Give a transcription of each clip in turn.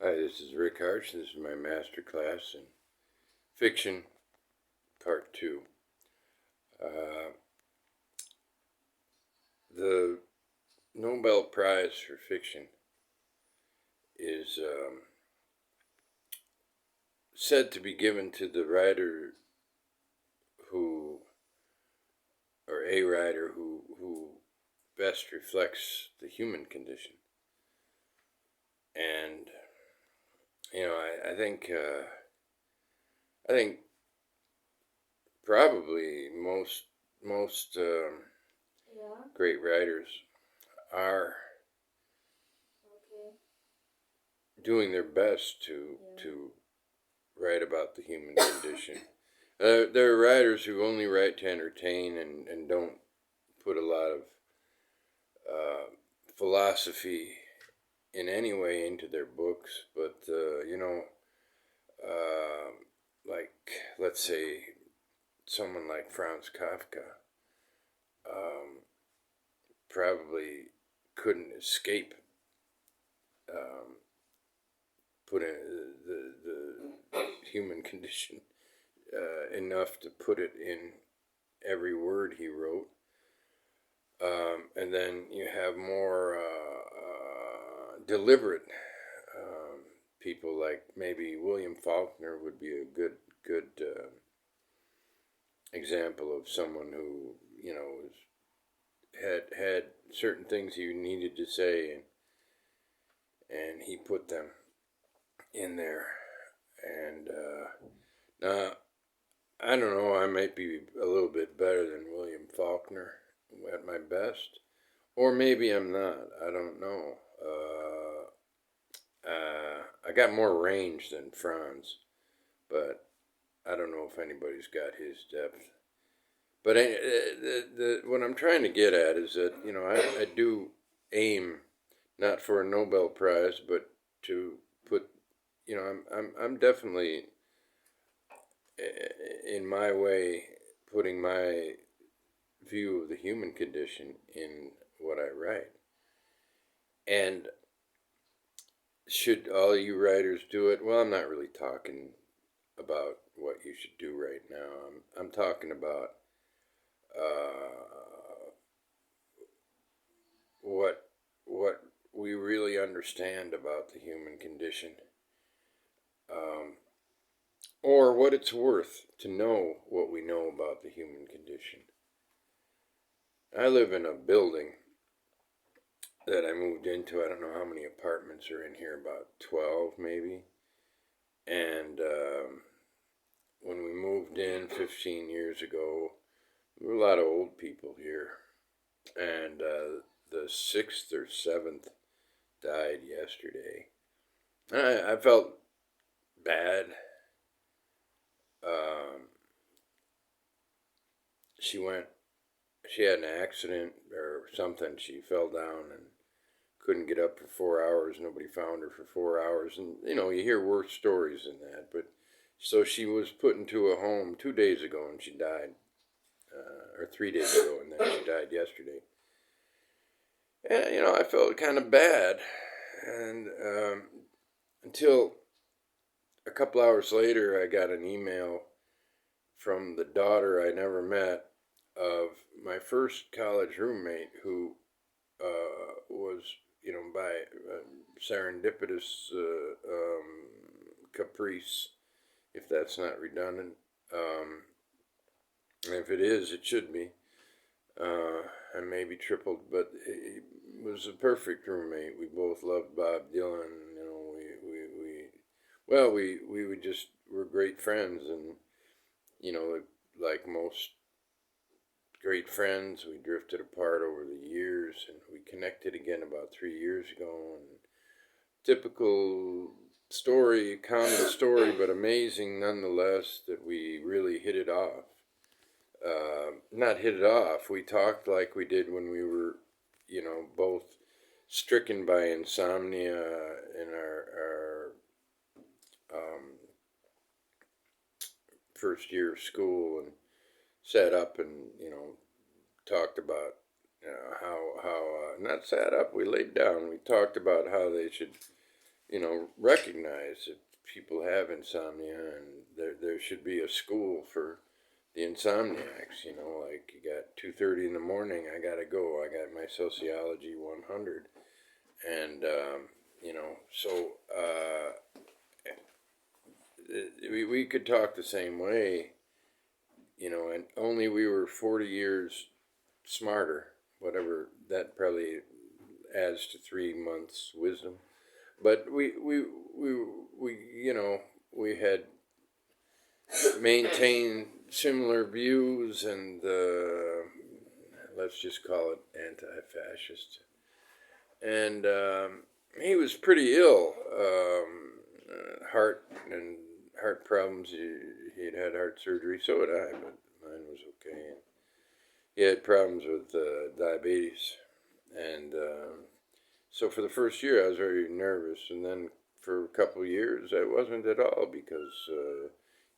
Hi, this is Rick Harsch. This is my master class in fiction, part 2. The Nobel Prize for Fiction is said to be given to the writer who, or a writer who best reflects the human condition. And, I think probably most great writers are doing their best to write about the human condition. There are writers who only write to entertain and don't put a lot of philosophy in any way into their books, but like, let's say someone like Franz Kafka probably couldn't escape putting the human condition enough to put it in every word he wrote. And then you have more deliberate people, like maybe William Faulkner would be a good example of someone who had certain things he needed to say, and he put them in there. And now, I don't know, I might be a little bit better than William Faulkner at my best, or maybe I'm not. I don't know. I got more range than Franz, but I don't know if anybody's got his depth. But what I'm trying to get at is that I do aim not for a Nobel Prize, but to put I'm definitely in my way putting my view of the human condition in what I write. And should all you writers do it? Well, I'm not really talking about what you should do right now. I'm talking about what we really understand about the human condition, or what it's worth to know what we know about the human condition. I live in a building that I moved into. I don't know how many apartments are in here, about 12 maybe. And when we moved in 15 years ago, there were a lot of old people here. And the 6th or 7th died yesterday. I felt bad. She had an accident or something. She fell down and couldn't get up for 4 hours. Nobody found her for 4 hours. And, you hear worse stories than that. But so she was put into a home 2 days ago and she died. Or 3 days ago, and then she died yesterday. And, I felt kind of bad. And until a couple hours later, I got an email from the daughter I never met of my first college roommate, who was, by serendipitous caprice, if that's not redundant. And if it is, it should be. And maybe tripled, but he was a perfect roommate. We both loved Bob Dylan. We were great friends, and like most great friends, we drifted apart over the years, and we connected again about 3 years ago. And typical story, common story, but amazing nonetheless, that we really hit it off. Not hit it off. We talked like we did when we were, both stricken by insomnia in our first year of school, and sat up and talked about how not sat up. We laid down. We talked about how they should recognize that people have insomnia, and there should be a school for the insomniacs. Like you got 2:30 in the morning, I gotta go. I got my sociology 100, and so we could talk the same way, and only we were 40 years smarter. Whatever that probably adds to 3 months wisdom, but we had maintained similar views, and let's just call it anti-fascist. And he was pretty ill, heart problems. He'd had heart surgery, so had I, but mine was okay. And he had problems with diabetes, and so for the first year I was very nervous, and then for a couple of years I wasn't at all, because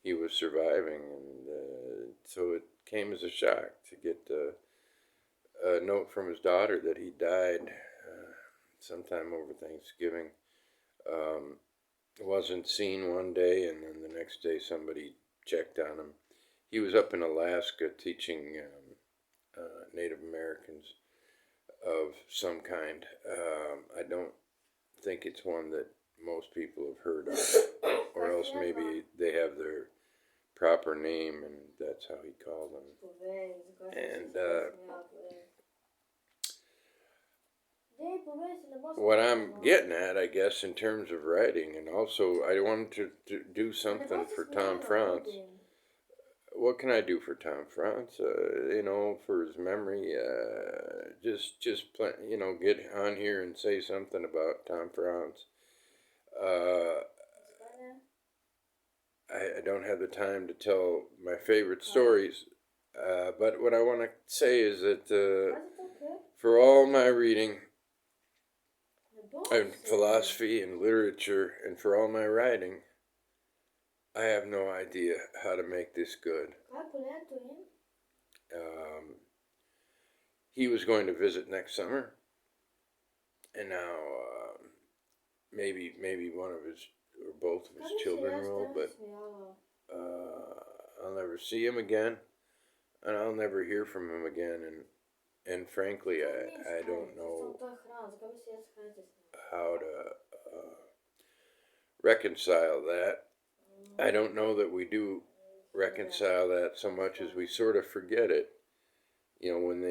he was surviving, and so it came as a shock to get a note from his daughter that he died sometime over Thanksgiving. Wasn't seen one day, and then the next day somebody checked on him. He was up in Alaska teaching Native Americans of some kind. I don't think it's one that most people have heard of, or else maybe they have their proper name, and that's how he called them. And what I'm getting at, I guess, in terms of writing, and also I wanted to do something for Tom Franc. What can I do for Tom Franc? For his memory, just get on here and say something about Tom Franc. I don't have the time to tell my favorite stories, but what I want to say is that for all my reading and philosophy and literature, and for all my writing, I have no idea how to make this good. He was going to visit next summer, and now maybe one of his or both of his children will, but I'll never see him again, and I'll never hear from him again. And frankly, I don't know how to reconcile that. I don't know that we do reconcile that so much as we sort of forget it. When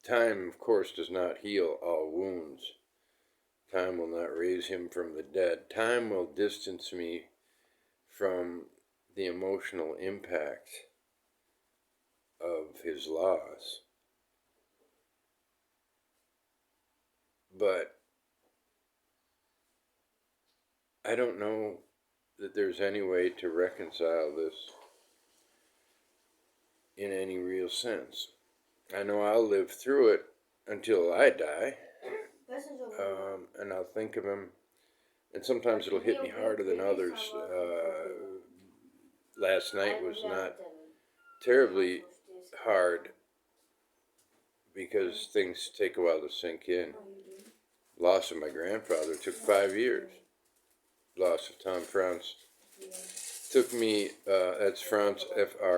time, of course, does not heal all wounds. Time will not raise him from the dead. Time will distance me from the emotional impact of his loss. But I don't know that there's any way to reconcile this in any real sense. I know I'll live through it until I die, and I'll think of him, and sometimes it'll hit me harder than others. Last night was not terribly hard, because things take a while to sink in. Loss of my grandfather took 5 years. Loss of Tom Franc took me, that's Franc, Franc.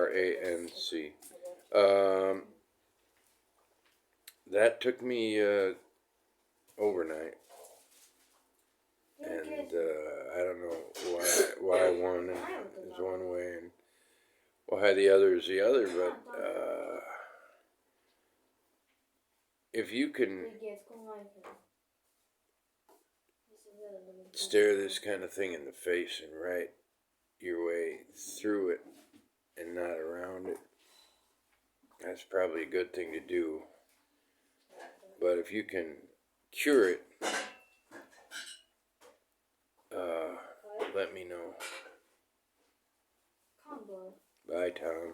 That took me overnight. And I don't know why one is one way and why the other is the other, but if you can stare this kind of thing in the face and write your way through it and not around it, that's probably a good thing to do. But if you can cure it, let me know. Bye, Tom.